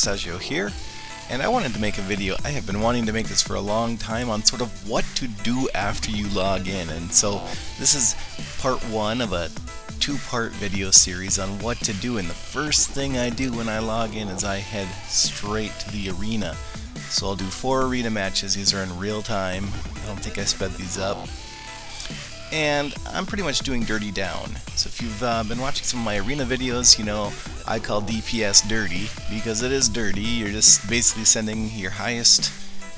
Distaggio here, and I wanted to make a video. I have been wanting to make this for a long time on sort of what to do after you log in, and so this is part one of a two-part video series on what to do. And the first thing I do when I log in is I head straight to the arena. So I'll do 4 arena matches. These are in real time. I don't think I sped these up. And I'm pretty much doing dirty down. So if you've been watching some of my arena videos, you know I call DPS dirty because it is dirty. You're just basically sending your highest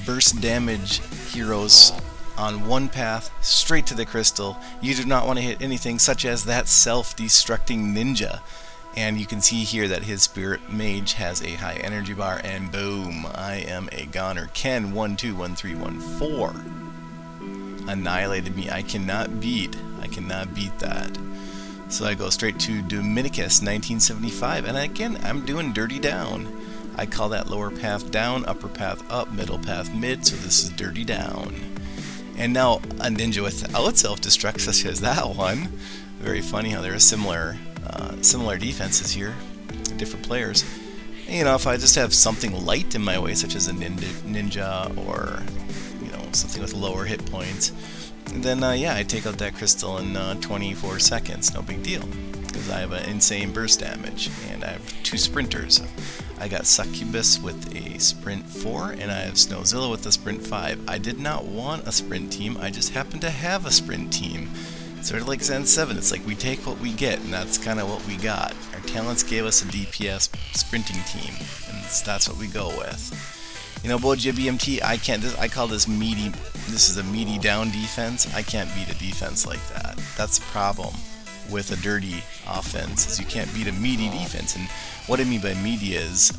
burst damage heroes on one path straight to the crystal. You do not want to hit anything such as that self-destructing ninja. And you can see here that his spirit mage has a high energy bar, and boom, I am a goner. Ken 121314 annihilated me. I cannot beat that. So I go straight to Dominicus 1975, and again I'm doing dirty down. I call that lower path down, upper path up, middle path mid, so this is dirty down. And now a ninja without self-destruct, such as that one. Very funny how there are similar defenses here, different players. You know, if I just have something light in my way, such as a ninja or something with lower hit points, then yeah, I take out that crystal in 24 seconds, no big deal, because I have an insane burst damage, and I have 2 sprinters. I got Succubus with a sprint 4, and I have Snowzilla with a sprint 5. I did not want a sprint team, I just happened to have a sprint team. Sort of like Zen 7, it's like we take what we get, and that's kind of what we got. Our talents gave us a DPS sprinting team, and that's what we go with. You know, Boja BMT, I call this meaty, this is a meaty down defense. I can't beat a defense like that. That's the problem with a dirty offense, is you can't beat a meaty defense. And what I mean by meaty is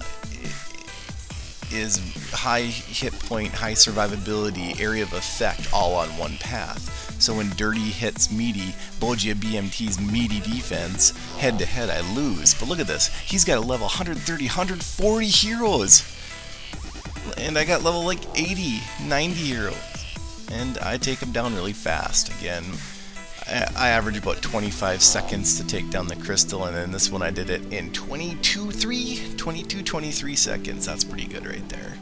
high hit point, high survivability, area of effect all on one path. So when dirty hits meaty, Boja BMT's meaty defense, head to head I lose. But look at this, he's got a level 130, 140 heroes. And I got level like 80, 90 heroes. And I take them down really fast. Again, I average about 25 seconds to take down the crystal, and then this one I did it in 23 seconds. That's pretty good right there.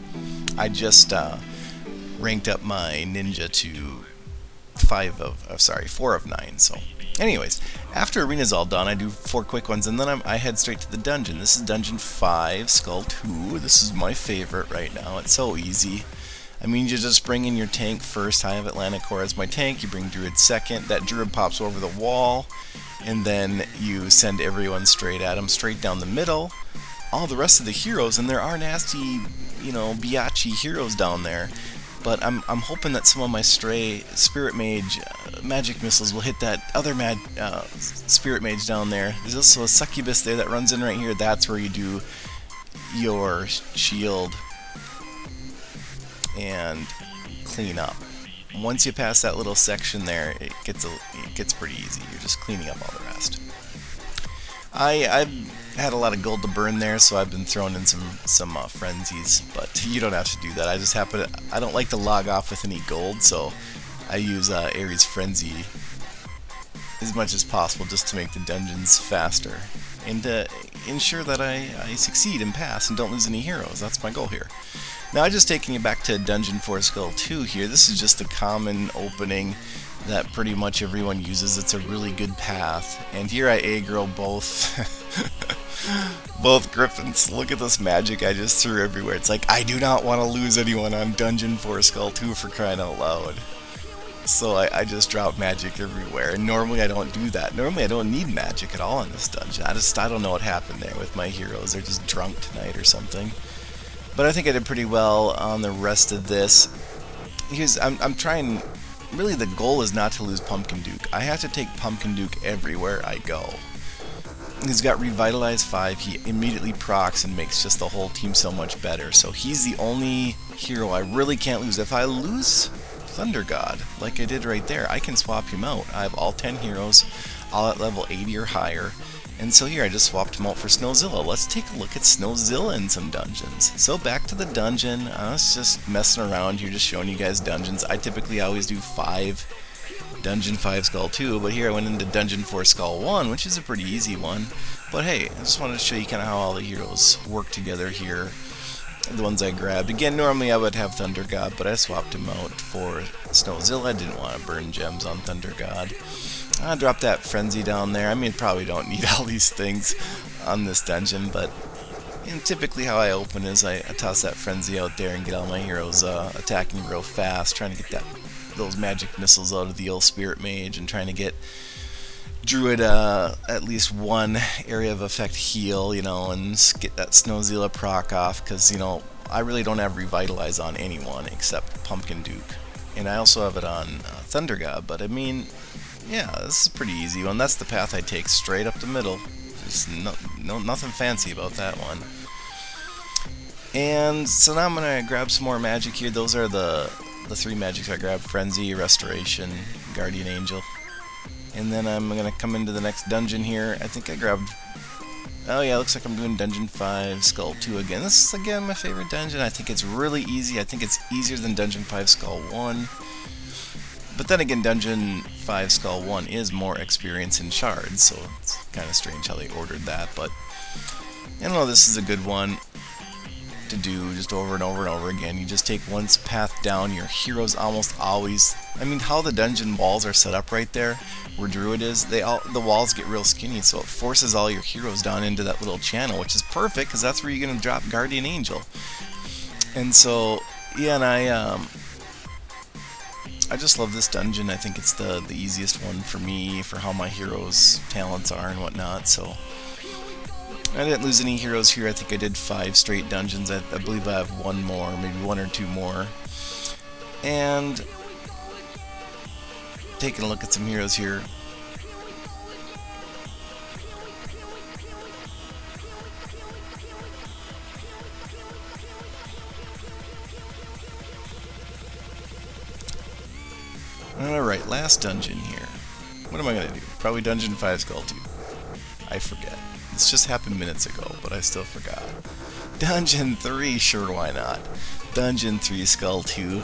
I just ranked up my ninja to 4 of 9. So anyways, after arena's all done, I do 4 quick ones, and then I head straight to the dungeon. This is dungeon 5, Skull 2. This is my favorite right now. It's so easy. I mean, you just bring in your tank first. I have Atlantic Core as my tank. You bring Druid second. That Druid pops over the wall, and then you send everyone straight at him, straight down the middle. All the rest of the heroes, and there are nasty, biatchy heroes down there. But I'm hoping that some of my stray Spirit Mage magic missiles will hit that other Spirit Mage down there. There's also a Succubus there that runs in right here. That's where you do your shield and clean up. Once you pass that little section there, it gets pretty easy. You're just cleaning up all the rest. I've had a lot of gold to burn there, so I've been throwing in some frenzies, but you don't have to do that. I just I don't like to log off with any gold, so I use Ares Frenzy as much as possible just to make the dungeons faster and to ensure that I succeed and pass and don't lose any heroes. That's my goal here. Now I'm just taking you back to Dungeon 4 Skull 2 here. This is just a common opening that pretty much everyone uses. It's a really good path. And here I aggro both both Griffins. Look at this magic I just threw everywhere. It's like, I do not want to lose anyone on Dungeon 4 Skull 2 for crying out loud. So I just drop magic everywhere. And normally I don't do that. Normally I don't need magic at all in this dungeon. I don't know what happened there with my heroes. They're just drunk tonight or something. But I think I did pretty well on the rest of this. I'm trying. Really, the goal is not to lose Pumpkin Duke. I have to take Pumpkin Duke everywhere I go. He's got Revitalize 5. He immediately procs and makes just the whole team so much better. So he's the only hero I really can't lose. If I lose Thunder God, like I did right there, I can swap him out. I have all 10 heroes, all at level 80 or higher. And so here I just swapped him out for Snowzilla. Let's take a look at Snowzilla in some dungeons. So back to the dungeon. I was just messing around here, just showing you guys dungeons. I typically always do 5 Dungeon 5 Skull 2, but here I went into Dungeon 4 Skull 1, which is a pretty easy one. But hey, I just wanted to show you kind of how all the heroes work together here. the ones I grabbed. Again, normally I would have Thunder God, but I swapped him out for Snowzilla. I didn't want to burn gems on Thunder God. I dropped that Frenzy down there. I mean, probably don't need all these things on this dungeon, but typically how I open is I toss that Frenzy out there and get all my heroes attacking real fast, trying to get those magic missiles out of the old Spirit Mage and trying to get Druid at least one area of effect heal, you know, and get that Snowzilla proc off, because, you know, I really don't have Revitalize on anyone except Pumpkin Duke. And I also have it on Thunder God, but I mean, yeah, this is a pretty easy one. That's the path I take, straight up the middle. There's nothing fancy about that one. And so now I'm going to grab some more magic here. Those are the three magics I grabbed: Frenzy, Restoration, Guardian Angel. And then I'm going to come into the next dungeon here. I think I grabbed... Oh yeah, looks like I'm doing Dungeon 5, Skull 2 again. This is, again, my favorite dungeon. I think it's really easy. I think it's easier than Dungeon 5, Skull 1. But then again, Dungeon 5, Skull 1 is more experience in shards, so it's kind of strange how they ordered that. But I don't know, this is a good one to do just over and over and over again. You just take one path down. Your heroes almost always... I mean, how the dungeon walls are set up right there, where Druid is, the walls get real skinny, so it forces all your heroes down into that little channel, which is perfect, because that's where you're going to drop Guardian Angel. And so, yeah, and I just love this dungeon. I think it's the easiest one for me, for how my heroes' talents are and whatnot, so... I didn't lose any heroes here. I think I did 5 straight dungeons. I believe I have one more, maybe 1 or 2 more. And taking a look at some heroes here. Alright, last dungeon here. What am I going to do? Probably Dungeon 5 Skull 2. I forget. This just happened minutes ago, but I still forgot. Dungeon 3, sure, why not? Dungeon 3 Skull 2.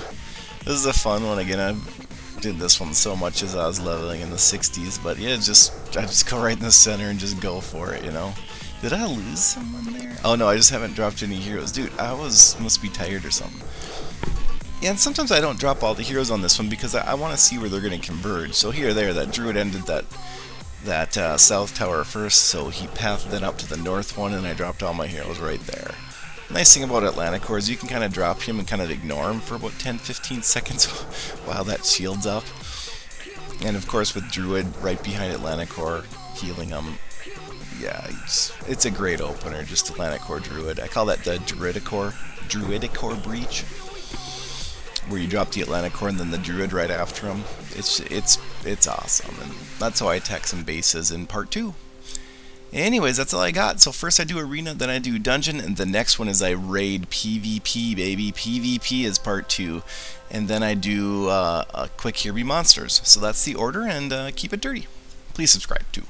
This is a fun one. Again, I did this one so much as I was leveling in the 60s, but yeah, I just go right in the center and just go for it, you know? Did I lose someone there? Oh no, I just haven't dropped any heroes. Dude, must be tired or something. Yeah, and sometimes I don't drop all the heroes on this one because I want to see where they're going to converge. So here, there, that Druid ended that south tower first, so he pathed then up to the north one, and I dropped all my heroes right there. Nice thing about Atlanticor is you can kind of drop him and kind of ignore him for about 10-15 seconds while that shield's up. And of course with Druid right behind Atlanticor, healing him, yeah, it's a great opener, just Atlanticor Druid. I call that the Druidicor Breach, where you drop the Atlanticor and then the Druid right after him. It's awesome, and that's how I attack some bases in part 2. Anyways, that's all I got. So first I do arena, then I do dungeon, and the next one is I raid PvP, baby. PvP is part 2, and then I do a quick Here Be Monsters. So that's the order, and keep it dirty. Please subscribe too.